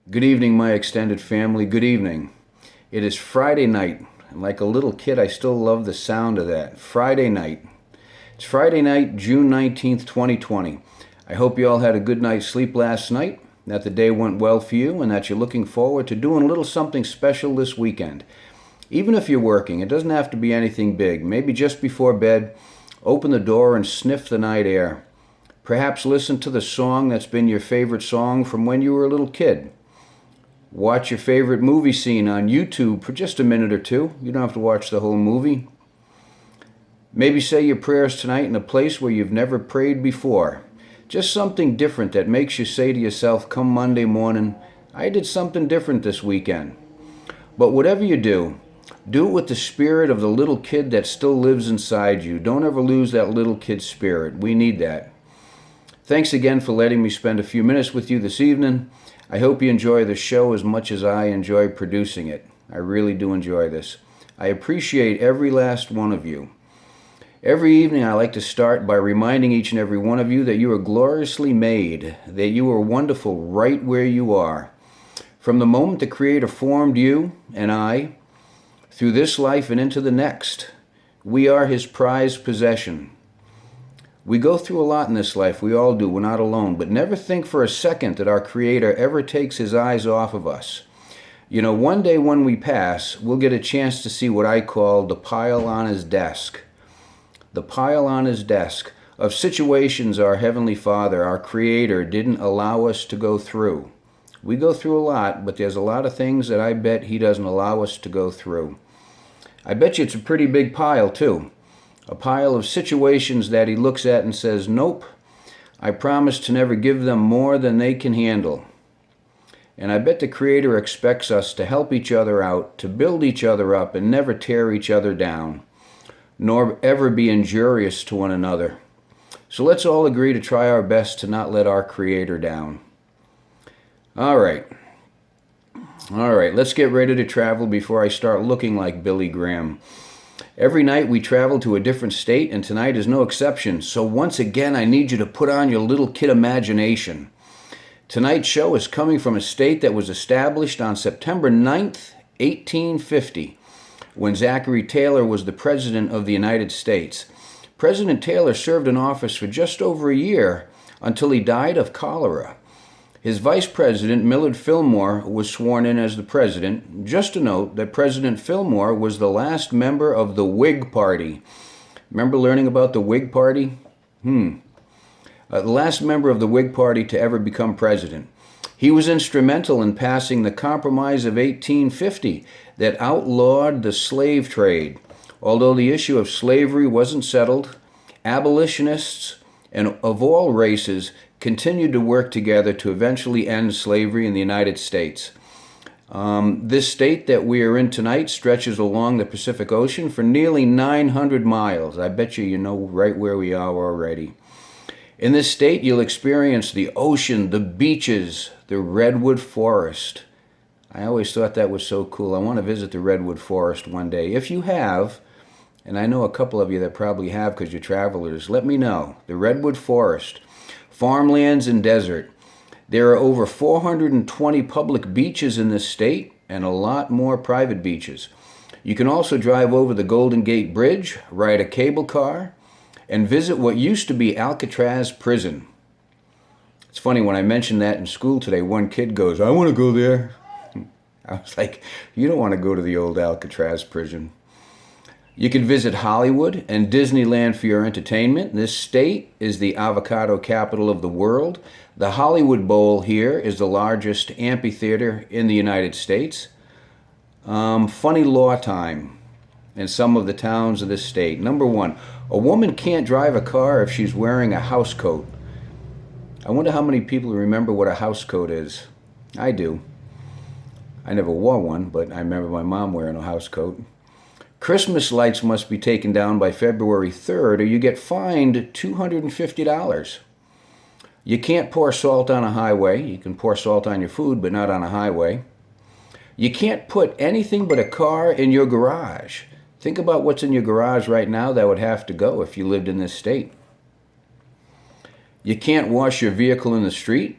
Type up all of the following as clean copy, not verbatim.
Good evening, my extended family. Good evening. It is Friday night, and like a little kid, I still love the sound of that. Friday night. It's Friday night, June 19th, 2020. I hope you all had a good night's sleep last night, that the day went well for you, and that you're looking forward to doing a little something special this weekend. Even if you're working, it doesn't have to be anything big. Maybe just before bed, open the door and sniff the night air. Perhaps listen to the song that's been your favorite song from when you were a little kid. Watch your favorite movie scene on YouTube for just a minute or two. You don't have to watch the whole movie. Maybe say your prayers tonight in a place where you've never prayed before. Just something different that makes you say to yourself come Monday morning, I did something different this weekend. But whatever you do it with the spirit of the little kid that still lives inside you. Don't ever lose that little kid spirit. We need that. Thanks again for letting me spend a few minutes with you this evening. I hope you enjoy the show as much as I enjoy producing it. I really do enjoy this. I appreciate every last one of you. Every evening I like to start by reminding each and every one of you that you are gloriously made, that you are wonderful right where you are. From the moment the Creator formed you and I, through this life and into the next, we are His prized possession. We go through a lot in this life, we all do, we're not alone, but never think for a second that our Creator ever takes His eyes off of us. You know, one day when we pass, we'll get a chance to see what I call the pile on His desk. The pile on His desk of situations our Heavenly Father, our Creator, didn't allow us to go through. We go through a lot, but there's a lot of things that I bet He doesn't allow us to go through. I bet you it's a pretty big pile, too. A pile of situations that He looks at and says, nope, I promise to never give them more than they can handle. And I bet the Creator expects us to help each other out, to build each other up, and never tear each other down, nor ever be injurious to one another. So let's all agree to try our best to not let our Creator down. All right, let's get ready to travel before I start looking like Billy Graham. Every night we travel to a different state, and tonight is no exception. So once again, I need you to put on your little kid imagination. Tonight's show is coming from a state that was established on September 9th, 1850, when Zachary Taylor was the President of the United States. President Taylor served in office for just over a year until he died of cholera. His vice president, Millard Fillmore, was sworn in as the president. Just to note that President Fillmore was the last member of the Whig Party. Remember learning about the Whig Party? The last member of the Whig Party to ever become president. He was instrumental in passing the Compromise of 1850 that outlawed the slave trade. Although the issue of slavery wasn't settled, abolitionists and of all races continued to work together to eventually end slavery in the United States. This state that we are in tonight stretches along the Pacific Ocean for nearly 900 miles. I bet you know right where we are already. In this state, you'll experience the ocean, the beaches, the redwood forest. I always thought that was so cool. I want to visit the redwood forest one day. If you have, and I know a couple of you that probably have because you're travelers, let me know. The redwood forest. Farmlands and desert. There are over 420 public beaches in this state and a lot more private beaches. You can also drive over the Golden Gate Bridge, ride a cable car, and visit what used to be Alcatraz Prison. It's funny, when I mentioned that in school today, one kid goes, I want to go there. I was like, you don't want to go to the old Alcatraz Prison. You can visit Hollywood and Disneyland for your entertainment. This state is the avocado capital of the world. The Hollywood Bowl here is the largest amphitheater in the United States. Funny law time in some of the towns of this state. Number one, a woman can't drive a car if she's wearing a house coat. I wonder how many people remember what a house coat is. I do. I never wore one, but I remember my mom wearing a house coat. Christmas lights must be taken down by February 3rd or you get fined $250. You can't pour salt on a highway. You can pour salt on your food, but not on a highway. You can't put anything but a car in your garage. Think about what's in your garage right now that would have to go if you lived in this state. You can't wash your vehicle in the street.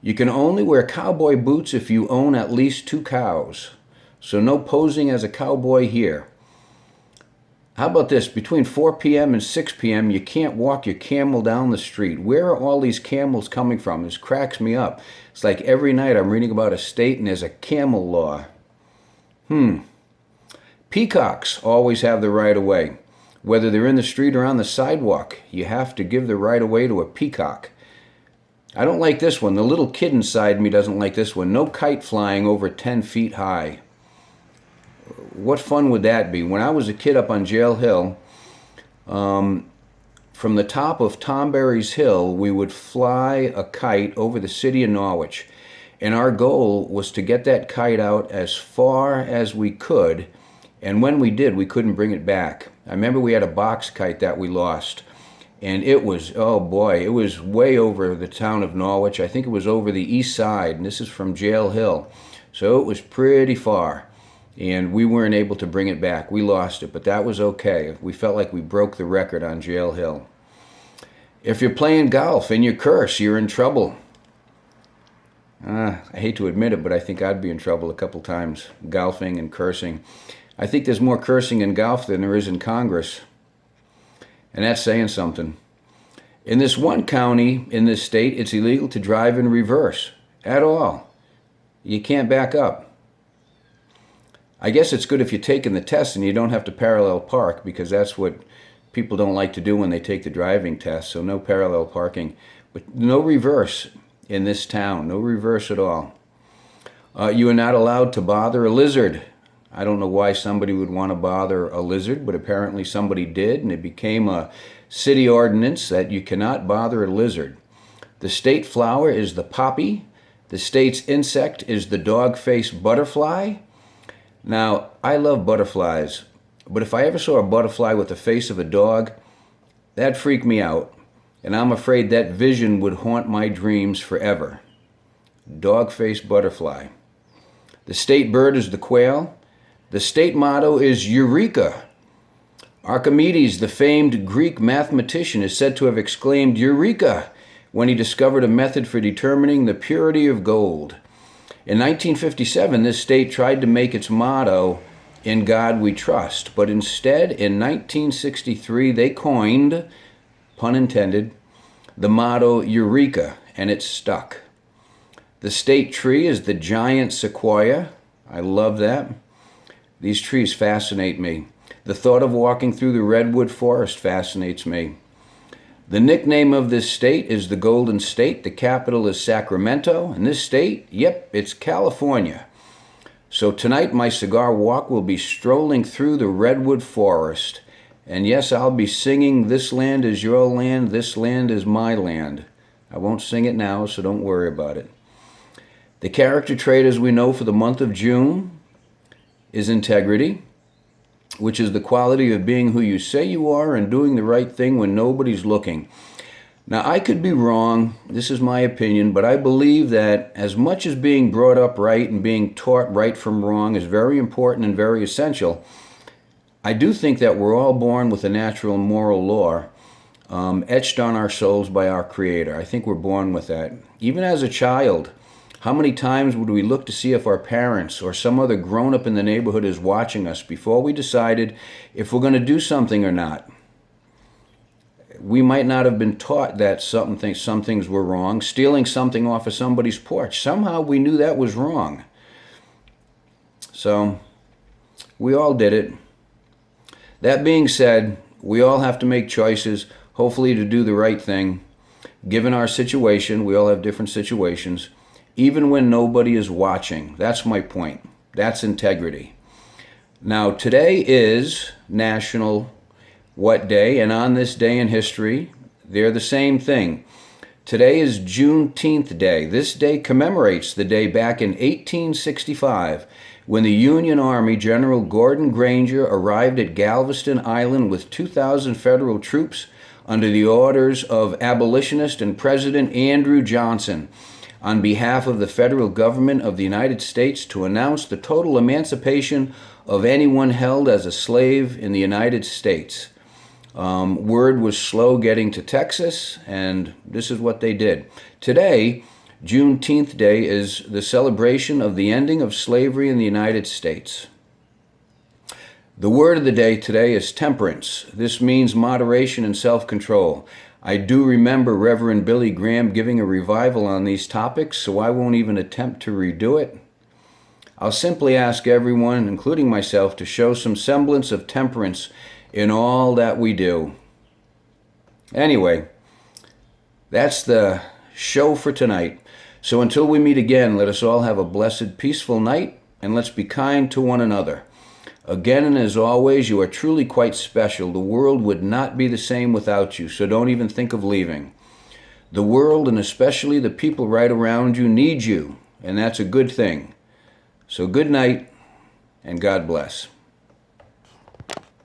You can only wear cowboy boots if you own at least 2 cows. So no posing as a cowboy here. How about this? Between 4 p.m. and 6 p.m., you can't walk your camel down the street. Where are all these camels coming from? This cracks me up. It's like every night I'm reading about a state and there's a camel law. Peacocks always have the right of way. Whether they're in the street or on the sidewalk, you have to give the right of way to a peacock. I don't like this one. The little kid inside me doesn't like this one. No kite flying over 10 feet high. What fun would that be? When I was a kid up on Jail Hill, from the top of Tom Berry's Hill, we would fly a kite over the city of Norwich. And our goal was to get that kite out as far as we could. And when we did, we couldn't bring it back. I remember we had a box kite that we lost. And it was, oh boy, it was way over the town of Norwich. I think it was over the east side, and this is from Jail Hill. So it was pretty far, and we weren't able to bring it back. We lost it, but that was okay. We felt like we broke the record on Jail Hill. If you're playing golf and you curse, you're in trouble. I hate to admit it, but I think I'd be in trouble a couple times, golfing and cursing. I think there's more cursing in golf than there is in Congress. And that's saying something. In this one county in this state, it's illegal to drive in reverse at all. You can't back up. I guess it's good if you're taking the test and you don't have to parallel park, because that's what people don't like to do when they take the driving test. So no parallel parking. But no reverse in this town. No reverse at all. You are not allowed to bother a lizard. I don't know why somebody would want to bother a lizard, but apparently somebody did, and it became a city ordinance that you cannot bother a lizard. The state flower is the poppy. The state's insect is the dog-faced butterfly. Now, I love butterflies, but if I ever saw a butterfly with the face of a dog, that'd freak me out, and I'm afraid that vision would haunt my dreams forever. Dog-faced butterfly. The state bird is the quail. The state motto is Eureka. Archimedes, the famed Greek mathematician, is said to have exclaimed Eureka when he discovered a method for determining the purity of gold. In 1957, this state tried to make its motto, In God We Trust, but instead, in 1963, they coined, pun intended, the motto Eureka, and it stuck. The state tree is the giant sequoia. I love that. These trees fascinate me. The thought of walking through the redwood forest fascinates me. The nickname of this state is the Golden State. The capital is Sacramento. And this state, yep, it's California. So tonight my cigar walk will be strolling through the redwood forest. And yes, I'll be singing This Land Is Your Land, This Land Is My Land. I won't sing it now, so don't worry about it. The character trait, as we know, for the month of June is integrity, which is the quality of being who you say you are and doing the right thing when nobody's looking. Now, I could be wrong. This is my opinion, but I believe that as much as being brought up right and being taught right from wrong is very important and very essential, I do think that we're all born with a natural moral law etched on our souls by our Creator. I think we're born with that. Even as a child, how many times would we look to see if our parents or some other grown-up in the neighborhood is watching us before we decided if we're going to do something or not? We might not have been taught that some things were wrong. Stealing something off of somebody's porch, somehow we knew that was wrong. So we all did it. That being said, we all have to make choices, hopefully to do the right thing. Given our situation, we all have different situations. Even when nobody is watching. That's my point. That's integrity. Now, today is National What Day? And on this day in history, they're the same thing. Today is Juneteenth Day. This day commemorates the day back in 1865 when the Union Army General Gordon Granger arrived at Galveston Island with 2,000 federal troops under the orders of abolitionist and President Andrew Johnson, on behalf of the federal government of the United States to announce the total emancipation of anyone held as a slave in the United States. Word was slow getting to Texas, and this is what they did. Today, Juneteenth Day is the celebration of the ending of slavery in the United States. The word of the day today is temperance. This means moderation and self-control. I do remember Reverend Billy Graham giving a revival on these topics, so I won't even attempt to redo it. I'll simply ask everyone, including myself, to show some semblance of temperance in all that we do. Anyway, that's the show for tonight. So until we meet again, let us all have a blessed, peaceful night, and let's be kind to one another. Again, and as always, you are truly quite special. The world would not be the same without you, so don't even think of leaving. The world, and especially the people right around you, need you, and that's a good thing. So good night, and God bless.